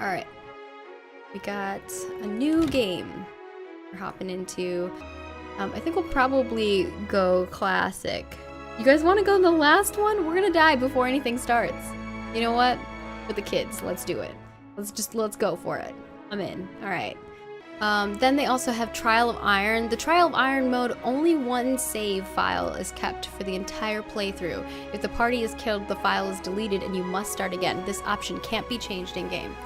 Alright. We got a new game we're hopping into. I think we'll probably go classic. You guys want to go to the last one? We're gonna die before anything starts. You know what? With the kids, let's do it. Let's go for it. I'm in. Alright. Then they also have Trial of Iron. The Trial of Iron mode, only one save file is kept for the entire playthrough. If the party is killed, the file is deleted and you must start again. This option can't be changed in-game.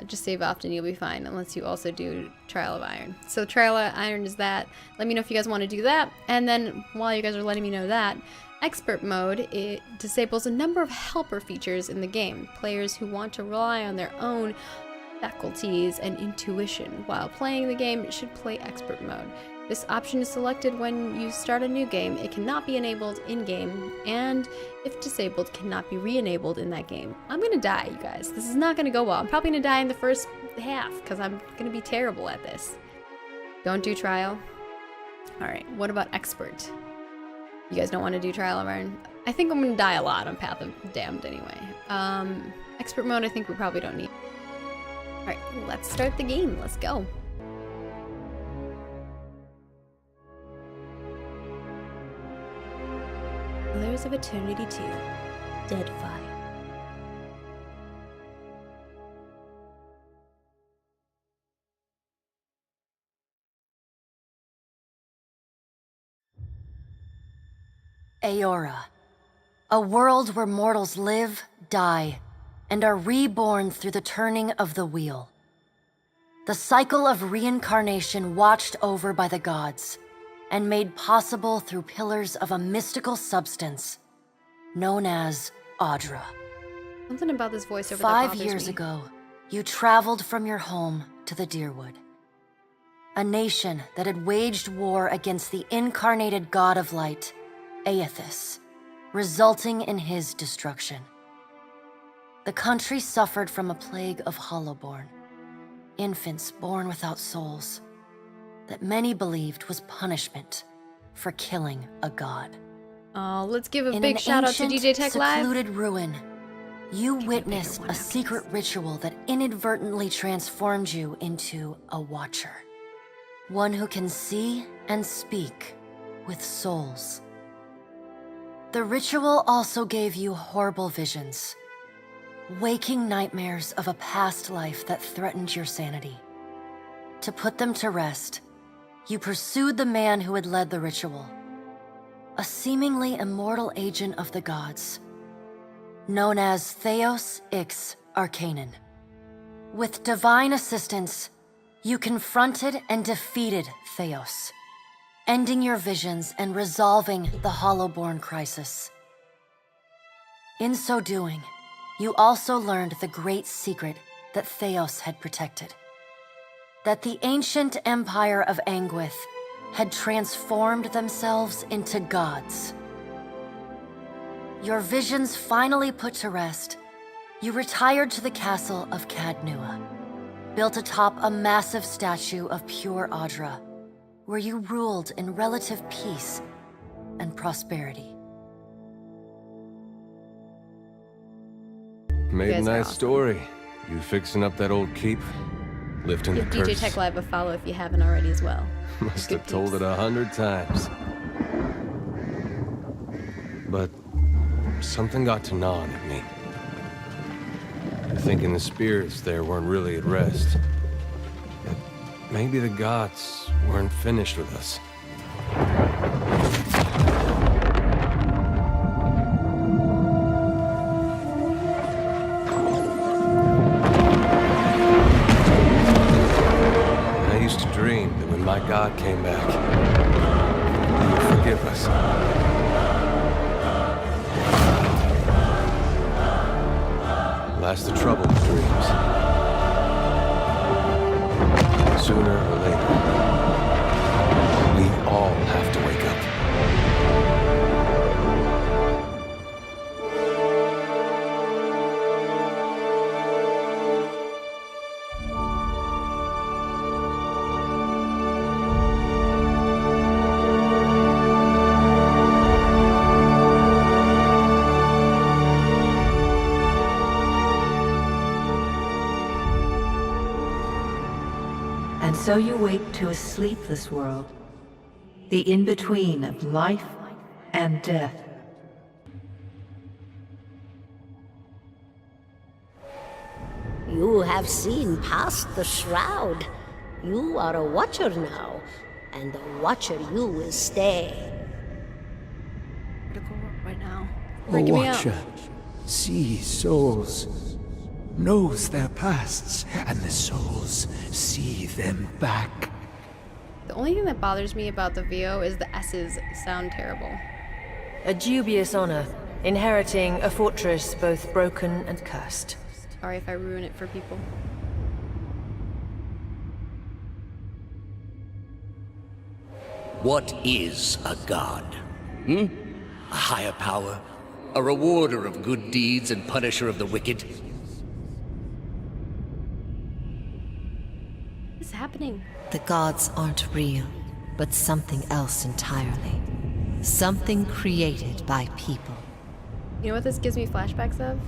Just save often, you'll be fine, unless you also do Trial of Iron. So Trial of Iron is that. Let me know if you guys want to do that. And then, while you guys are letting me know that, Expert mode, it disables a number of helper features in the game. Players who want to rely on their own faculties and intuition while playing the game should play Expert mode. This option is selected when you start a new game. It cannot be enabled in-game, and if disabled, cannot be re-enabled in that game. I'm gonna die, you guys. This is not gonna go well. I'm probably gonna die in the first half, because I'm gonna be terrible at this. Don't do Trial. Alright, what about Expert? You guys don't want to do Trial of Iron? I think I'm gonna die a lot on Path of Damned anyway. Expert mode I think we probably don't need. Alright, let's start the game. Let's go. Layers of Eternity 2. Deadfire. Aora. A world where mortals live, die, and are reborn through the turning of the wheel. The cycle of reincarnation watched over by the gods, and made possible through pillars of a mystical substance known as Audra. Something about this voiceover that 5 years ago, you traveled from your home to the Deerwood. A nation that had waged war against the incarnated god of light, Aethys, resulting in his destruction. The country suffered from a plague of Hollowborn, infants born without souls, that many believed was punishment for killing a god. Oh, let's give a big shout out to DJ Tech Live. In an secluded ruin, you witnessed a secret ritual that inadvertently transformed you into a watcher. One who can see and speak with souls. The ritual also gave you horrible visions, waking nightmares of a past life that threatened your sanity. To put them to rest, you pursued the man who had led the ritual, a seemingly immortal agent of the gods, known as Theos Ix Arcanon. With divine assistance, you confronted and defeated Theos, ending your visions and resolving the Hollowborn crisis. In so doing, you also learned the great secret that Theos had protected. That the ancient empire of Anguith had transformed themselves into gods. Your visions finally put to rest, you retired to the castle of Cadnua, built atop a massive statue of pure Audra, where you ruled in relative peace and prosperity. Made a nice awesome. story. You fixing up that old keep? Lifting Give the DJ curse? Tech Live a follow if you haven't already as well. Must Good have told peeps. it 100 times. But something got to gnawing at me. Thinking the spirits there weren't really at rest. That maybe the gods weren't finished with us. I used to dream that when my God came back, he would forgive us. Last the trouble with dreams. Sooner or later, we all have to wake up. so you wake to a sleepless world, the in-between of life and death. You have seen past the shroud. You are a watcher now, and a watcher you will stay. Critical right now. A Freaking me out. watcher sees souls, knows their pasts, and the souls see them back. The only thing that bothers me about the VO is the S's sound terrible. A dubious honor, inheriting a fortress both broken and cursed. Sorry if I ruin it for people. What is a god? A higher power? A rewarder of good deeds and punisher of the wicked? What is happening? The gods aren't real, but something else entirely. Something created by people. You know what this gives me flashbacks of?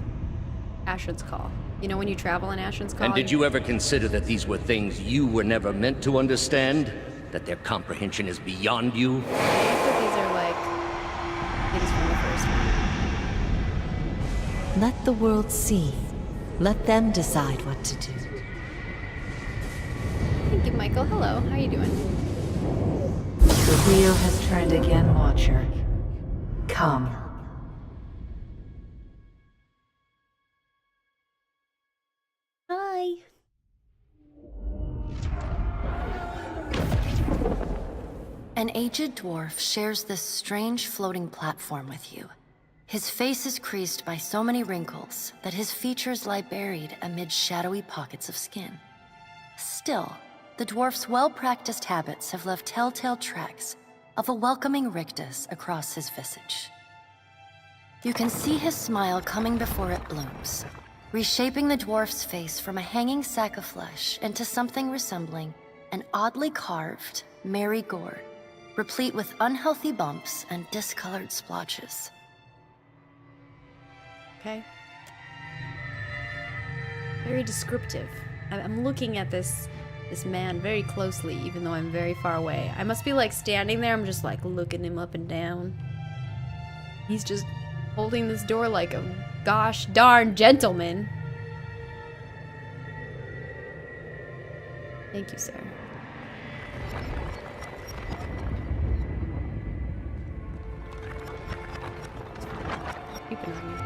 Ashran's Call. You know when you travel in Ashran's Call? And did you ever consider that these were things you were never meant to understand? That their comprehension is beyond you? I think that these are like things from the first one. Let the world see. Let them decide what to do. Thank you, Michael. Hello. How are you doing? The wheel has turned again, Watcher. Come. Hi. An aged dwarf shares this strange floating platform with you. His face is creased by so many wrinkles that his features lie buried amid shadowy pockets of skin. Still, the dwarf's well-practiced habits have left telltale tracks of a welcoming rictus across his visage. You can see his smile coming before it blooms, reshaping the dwarf's face from a hanging sack of flesh into something resembling an oddly carved, merry gourd, replete with unhealthy bumps and discolored splotches. Okay. Very descriptive. I'm looking at this man very closely, even though I'm very far away. I must be like standing there, I'm just like looking him up and down. He's just holding this door like a gosh darn gentleman. Thank you, sir. Creeping on me.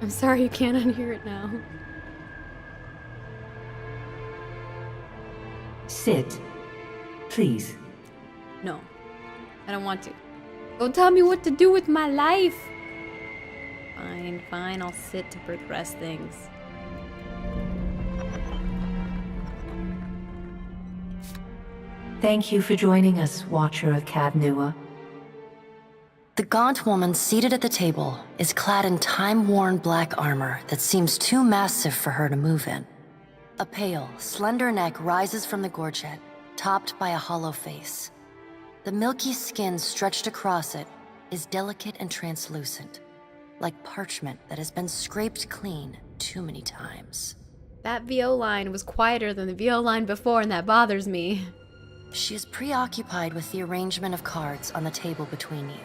I'm sorry you can't unhear it now. Sit. Please. No, I don't want to. Don't tell me what to do with my life. Fine, fine, I'll sit to progress things. Thank you for joining us, Watcher of Cadnua. The gaunt woman seated at the table is clad in time-worn black armor that seems too massive for her to move in. A pale, slender neck rises from the gorget, topped by a hollow face. The milky skin stretched across it is delicate and translucent, like parchment that has been scraped clean too many times. That VO line was quieter than the VO line before, and that bothers me. She is preoccupied with the arrangement of cards on the table between you.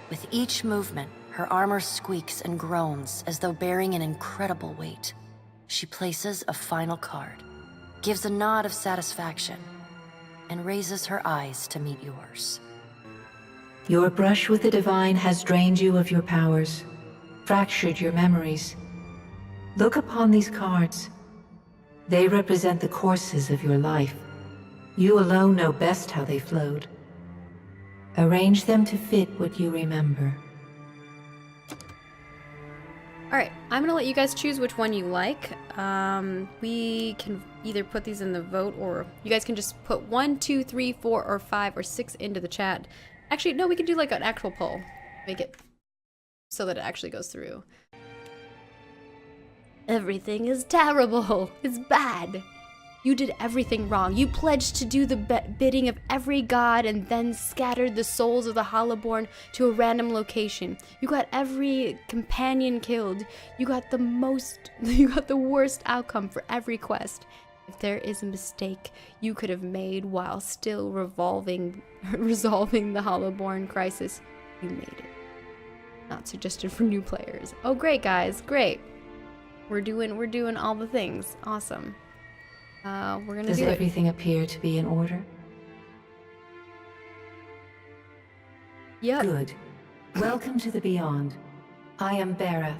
With each movement, her armor squeaks and groans as though bearing an incredible weight. She places a final card, gives a nod of satisfaction, and raises her eyes to meet yours. Your brush with the divine has drained you of your powers, fractured your memories. Look upon these cards. They represent the courses of your life. You alone know best how they flowed. Arrange them to fit what you remember. Alright, I'm gonna let you guys choose which one you like. We can either put these in the vote, or you guys can just put 1, 2, 3, 4, or 5, or 6 into the chat. Actually, no, we could do like an actual poll. Make it so that it actually goes through. Everything is terrible. It's bad. You did everything wrong. You pledged to do the bidding of every god and then scattered the souls of the Hollowborn to a random location. You got every companion killed. You got the worst outcome for every quest. If there is a mistake you could have made while still resolving the Hollowborn crisis, you made it. Not suggested for new players. Oh, great, guys. Great. We're doing all the things. Awesome. We're gonna Does do it. everything appear to be in order? Yep. Good. Welcome to the Beyond. I am Berath.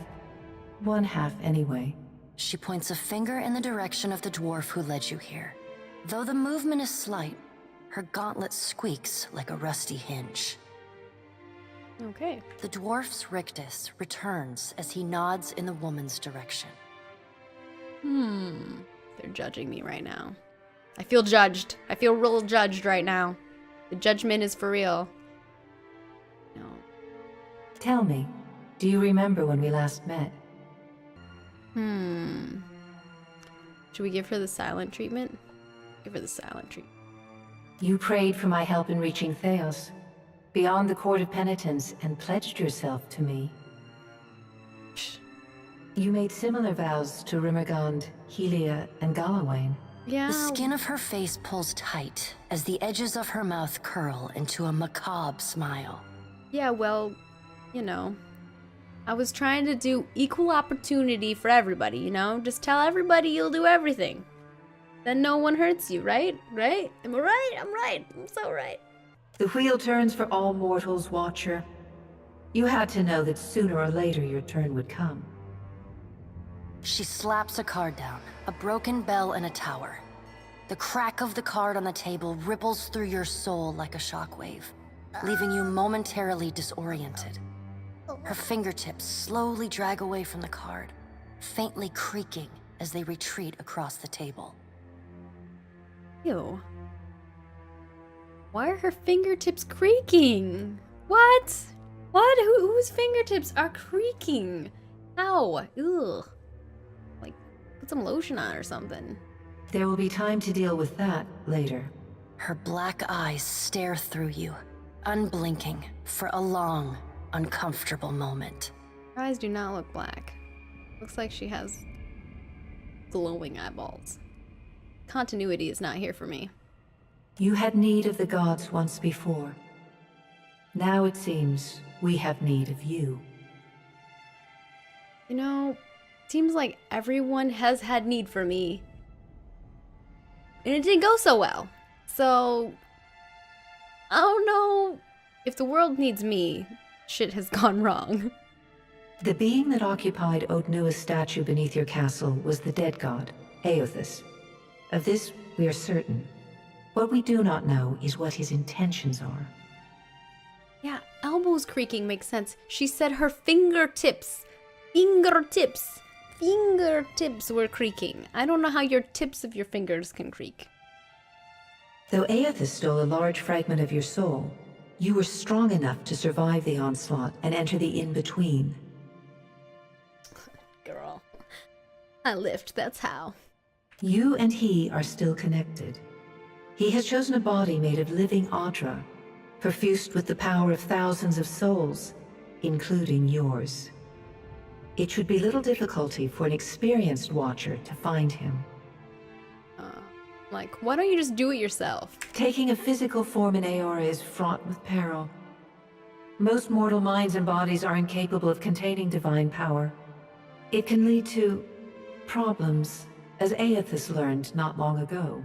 One half, anyway. She points a finger in the direction of the dwarf who led you here. Though the movement is slight, her gauntlet squeaks like a rusty hinge. Okay. The dwarf's rictus returns as he nods in the woman's direction. They're judging me right now. I feel judged. I feel real judged right now. The judgment is for real. No. Tell me, do you remember when we last met? Should we give her the silent treatment? Give her the silent treatment. You prayed for my help in reaching Theos, beyond the Court of Penitence, and pledged yourself to me. You made similar vows to Rimmergond, Helia, and Galawain. Yeah. The skin of her face pulls tight as the edges of her mouth curl into a macabre smile. Yeah, well, you know, I was trying to do equal opportunity for everybody, you know? Just tell everybody you'll do everything. Then no one hurts you, right? Right? Am I right? I'm right. I'm so right. The wheel turns for all mortals, Watcher. You had to know that sooner or later your turn would come. She slaps a card down, a broken bell in a tower. The crack of the card on the table ripples through your soul like a shockwave, leaving you momentarily disoriented. Her fingertips slowly drag away from the card, faintly creaking as they retreat across the table. Ew. Why are her fingertips creaking? What? What? Whose fingertips are creaking? How? Ugh. Like, put some lotion on or something. There will be time to deal with that later. Her black eyes stare through you, unblinking, for a long, uncomfortable moment. Her eyes do not look black. Looks like she has glowing eyeballs. Continuity is not here for me. You had need of the gods once before. Now it seems we have need of you. You know, seems like everyone has had need for me. And it didn't go so well. So, I don't know if the world needs me. Shit has gone wrong. The being that occupied Odnua's statue beneath your castle was the dead god, Aothus. Of this, we are certain. What we do not know is what his intentions are. Yeah, elbows creaking makes sense. She said her fingertips were creaking. I don't know how your tips of your fingers can creak. Though Aothus stole a large fragment of your soul, you were strong enough to survive the onslaught and enter the in-between. Girl, I lived, that's how. You and he are still connected. He has chosen a body made of living Audra, perfused with the power of thousands of souls, including yours. It should be little difficulty for an experienced Watcher to find him. Like, why don't you just do it yourself? Taking a physical form in Aora is fraught with peril. Most mortal minds and bodies are incapable of containing divine power. It can lead to problems, as Aothus learned not long ago.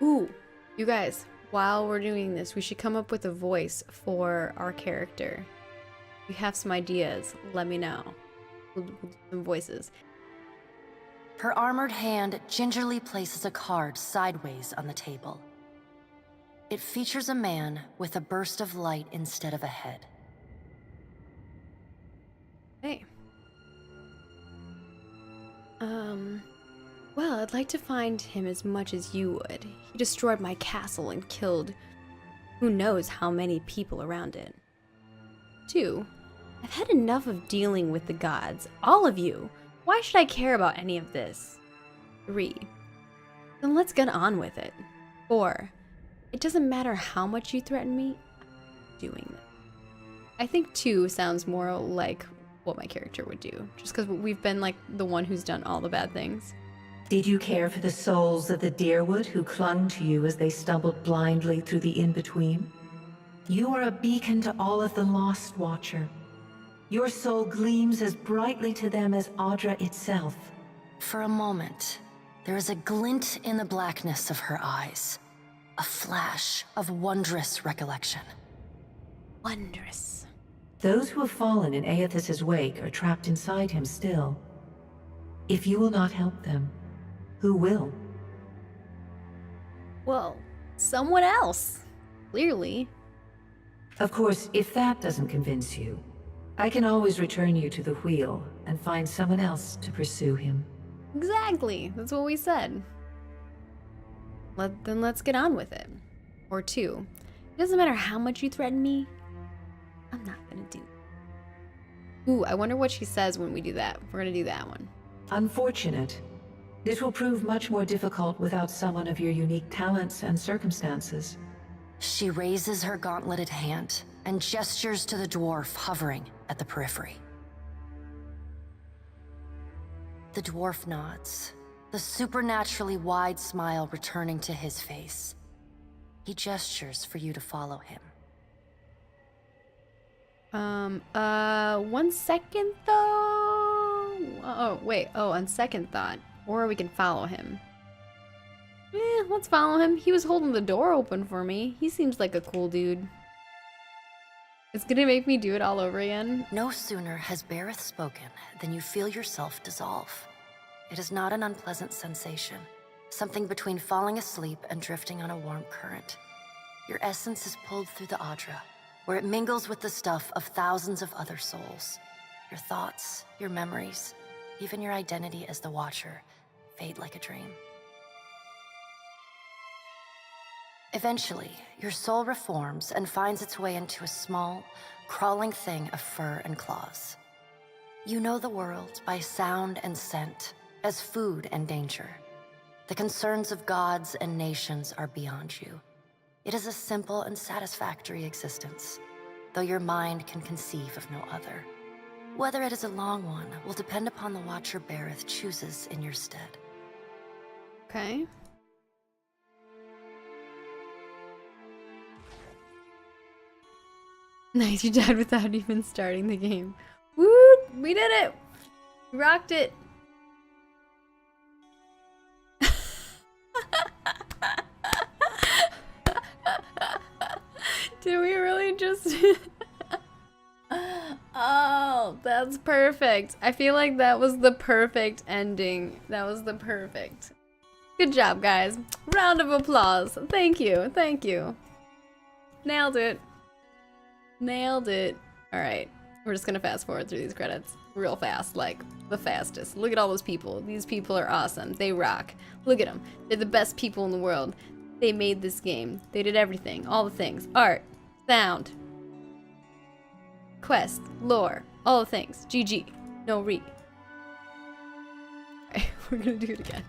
Ooh, you guys, while we're doing this, we should come up with a voice for our character. If you have some ideas, let me know. We'll do some voices. Her armored hand gingerly places a card sideways on the table. It features a man with a burst of light instead of a head. Hey. Well, I'd like to find him as much as you would. He destroyed my castle and killed who knows how many people around it. 2, I've had enough of dealing with the gods. All of you. Why should I care about any of this? 3, Then let's get on with it. 4. It doesn't matter how much you threaten me, I'm doing that. I think 2 sounds more like what my character would do, just because we've been like the one who's done all the bad things. Did you care for the souls of the deerwood who clung to you as they stumbled blindly through the in-between? You are a beacon to all of the lost, Watcher. Your soul gleams as brightly to them as Audra itself. For a moment, there is a glint in the blackness of her eyes. A flash of wondrous recollection. Wondrous. Those who have fallen in Aethys's wake are trapped inside him still. If you will not help them, who will? Well, someone else. Clearly. Of course, if that doesn't convince you, I can always return you to the wheel and find someone else to pursue him. Exactly. That's what we said. Then let's get on with it. Or 2. It doesn't matter how much you threaten me, I'm not gonna do it. Ooh, I wonder what she says when we do that. We're gonna do that one. Unfortunate. It will prove much more difficult without someone of your unique talents and circumstances. She raises her gauntleted hand and gestures to the dwarf hovering at the periphery. The dwarf nods, the supernaturally wide smile returning to his face. He gestures for you to follow him. 1 second though? Oh, wait. Oh, on second thought. Or we can follow him. Let's follow him. He was holding the door open for me. He seems like a cool dude. It's gonna make me do it all over again. No sooner has Bareth spoken than you feel yourself dissolve. It is not an unpleasant sensation. Something between falling asleep and drifting on a warm current. Your essence is pulled through the Audra, where it mingles with the stuff of thousands of other souls. Your thoughts, your memories, even your identity as the Watcher, fade like a dream. Eventually, your soul reforms and finds its way into a small, crawling thing of fur and claws. You know the world by sound and scent, as food and danger. The concerns of gods and nations are beyond you. It is a simple and satisfactory existence, though your mind can conceive of no other. Whether it is a long one will depend upon the Watcher Bareth chooses in your stead. Okay. Nice, you died without even starting the game. Woo! We did it! We rocked it! Did we really just... Oh, that's perfect. I feel like that was the perfect ending. That was the perfect. Good job, guys. Round of applause. Thank you. Thank you. Nailed it. Nailed it. Alright. We're just gonna fast forward through these credits real fast, like the fastest. Look at all those people. These people are awesome. They rock. Look at them. They're the best people in the world. They made this game. They did everything. All the things. Art. Sound. Quest. Lore. All the things. GG. No re. Alright, we're gonna do it again.